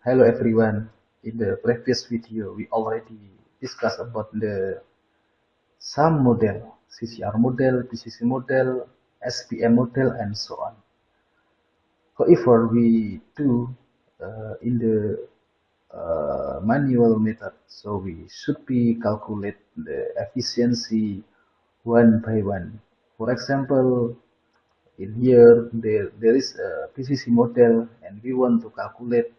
Hello everyone. In the previous video, we already discussed about the SAM model, CCR model, PCC model, SPM model, and so on. However, we do in the manual method, so we should be calculate the efficiency one by one. For example, in here there is a PCC model, and we want to calculate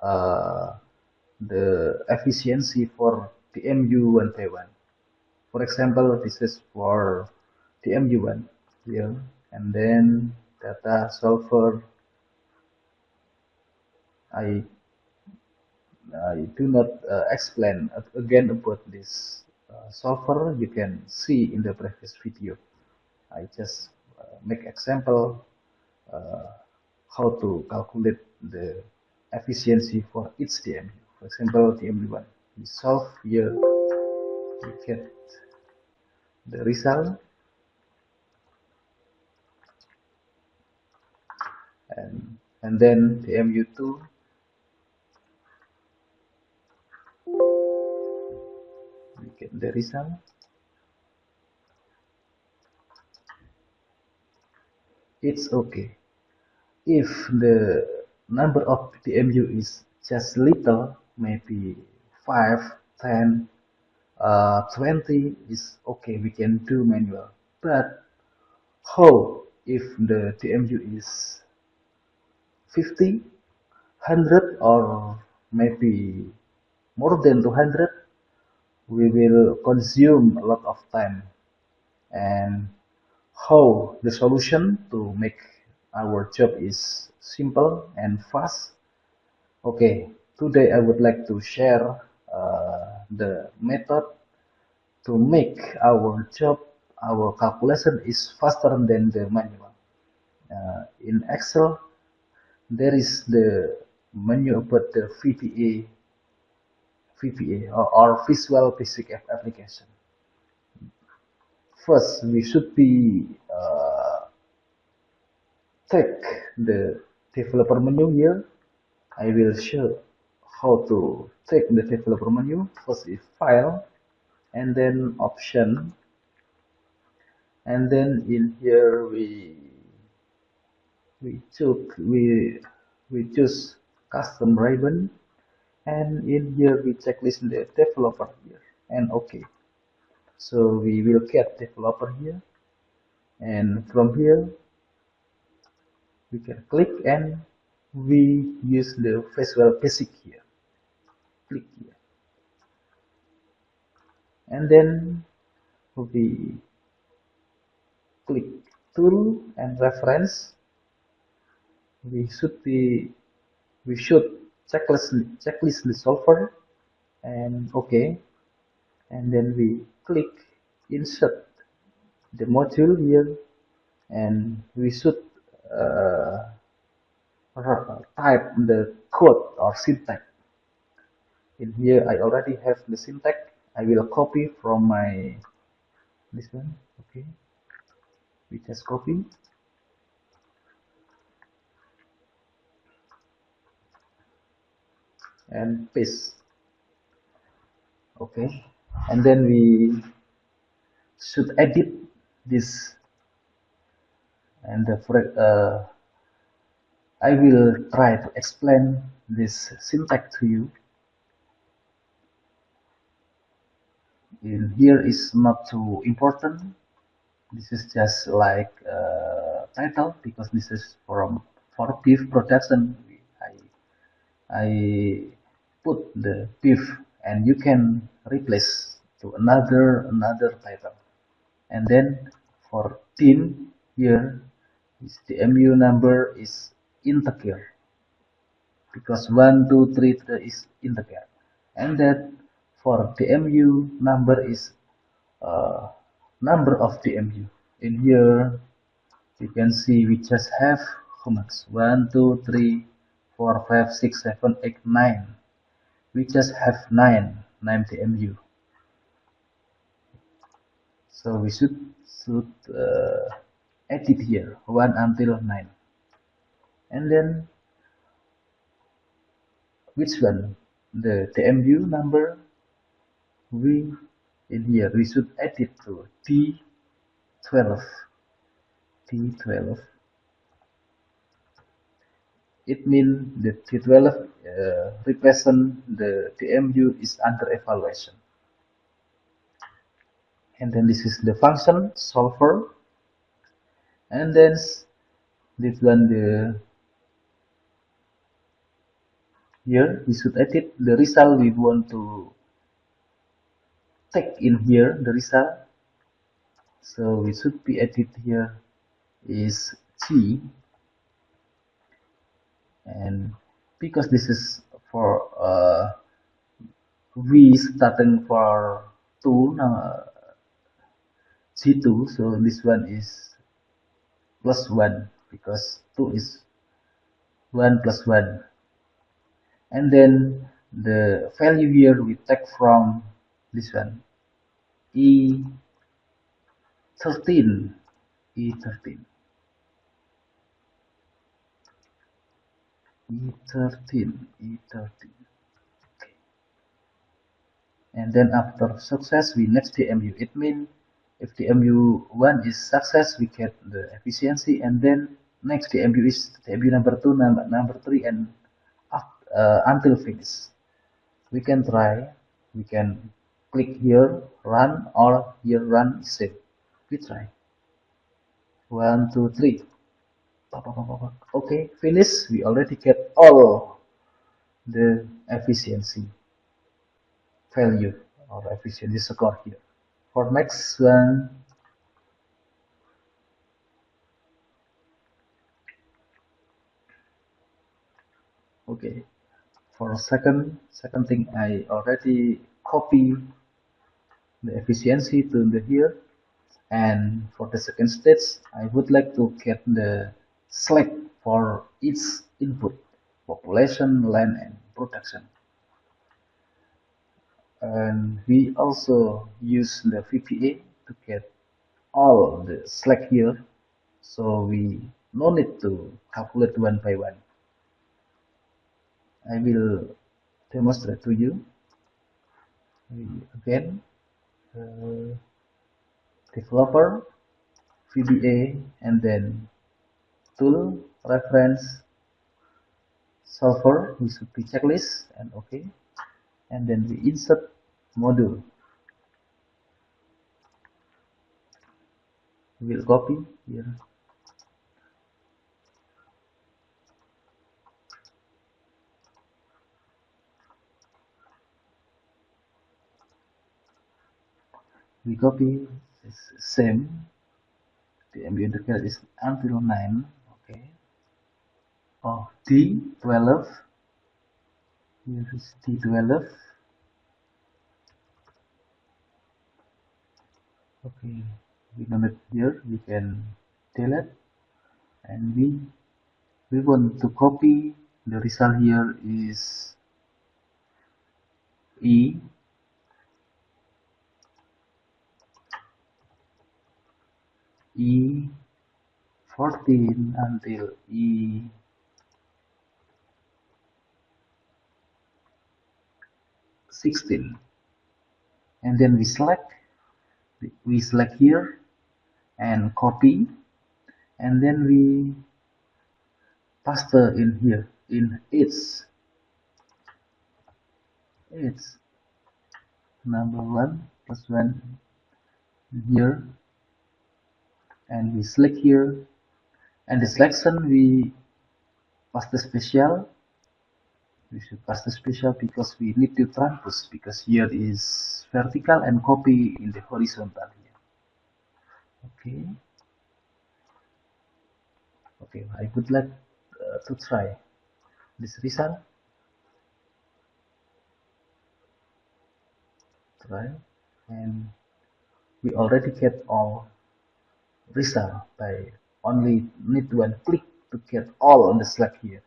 uh, the efficiency for TMU one by one. For example, this is for TMU one here, and then data solver. I I do not explain again about this solver. You can see in the previous video. I just make example uh, how to calculate the efficiency for each TMU. For example, TMU1. We solve here, we get the result, and then TMU2, we get the result. It's okay. If the number of TMU is just little, maybe 5, 10, 20 is okay, we can do manual. But how if the TMU is 50, 100, or maybe more than 200? We will consume a lot of time. And how the solution to make our job is simple and fast? Okay, today I would like to share the method to make our job, our calculation is faster than the manual. In Excel, there is the menu about the VBA or Visual Basic Application. First, we should be take the developer menu here. I will show how to take the developer menu. First is File, and then Option, and then in here we choose Custom Ribbon, and in here we checklist the developer here, and OK. So we will get developer here, and from here we can click and we use the Visual Basic here. Click here, and then we click Tool and Reference. We should checklist the solver, and OK, and then we click Insert the module here, and we should type the code or syntax. In here I already have the syntax. I will copy from my this one. Okay, we just copy, and paste. Okay, and then we should edit this, and I will try to explain this syntax to you. In here is not too important. This is just like title, because this is for beef production. I put the beef, and you can replace to another title. And then for team here, the MU number is integer, because 1, 2, 3 is integer, and then for the MU number is number of the MU. In here you can see we just have how much? 1, 2, 3, 4, 5, 6, 7, 8, 9. We just have 9 TMU. So we should edit here 1 until 9, and then which one? The TMU number we in here we should add it to T12. T12. It means the T12 represent the TMU is under evaluation. And then this is the function solver. And then this one the here we should edit the result we want to take in here the result. So we should be edit here is G, and because this is for V starting for 2 now G2, so this one is plus 1 because 2 is 1 plus 1, and then the value here we take from this one E13 E13 E13. Okay. And then after success we next TMU. It means if TMU1 is success we get the efficiency, and then next TMU is TMU number 2, number 3, and until finish. We can try, we can click here run, or here run save. We try 1 2 3. Okay, finish. We already get all the efficiency value or efficiency score here. For next one, okay. For second thing, I already copy the efficiency to the here, and for the second stage, I would like to get the select for each input, population, land, and production. And we also use the VBA to get all the slack here, so we no need to calculate one by one. I will demonstrate to you again. Developer, VBA, and then tool, reference, solver, we should be checklist, and okay, and then we insert module. We will copy here. We copy this same. The MB indicator is until 9. Okay. Oh, D12. Here is D12. Okay. We know that here we can delete, and we want to copy the result here is E E14 until E16, and then we select here and copy, and then we paste in here in its number 1 plus 1 here, and we select here, and the selection we pass the special. We should pass the special because we need to transpose, because here is vertical and copy in the horizontal here. Okay. Okay, I would like to try this result. Try, and we already get all result by only need one click to get all on the slide here.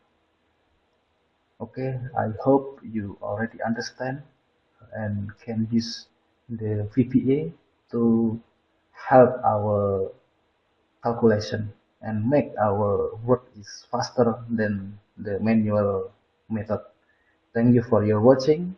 Okay, I hope you already understand and can use the VBA to help our calculation and make our work is faster than the manual method. Thank you for your watching.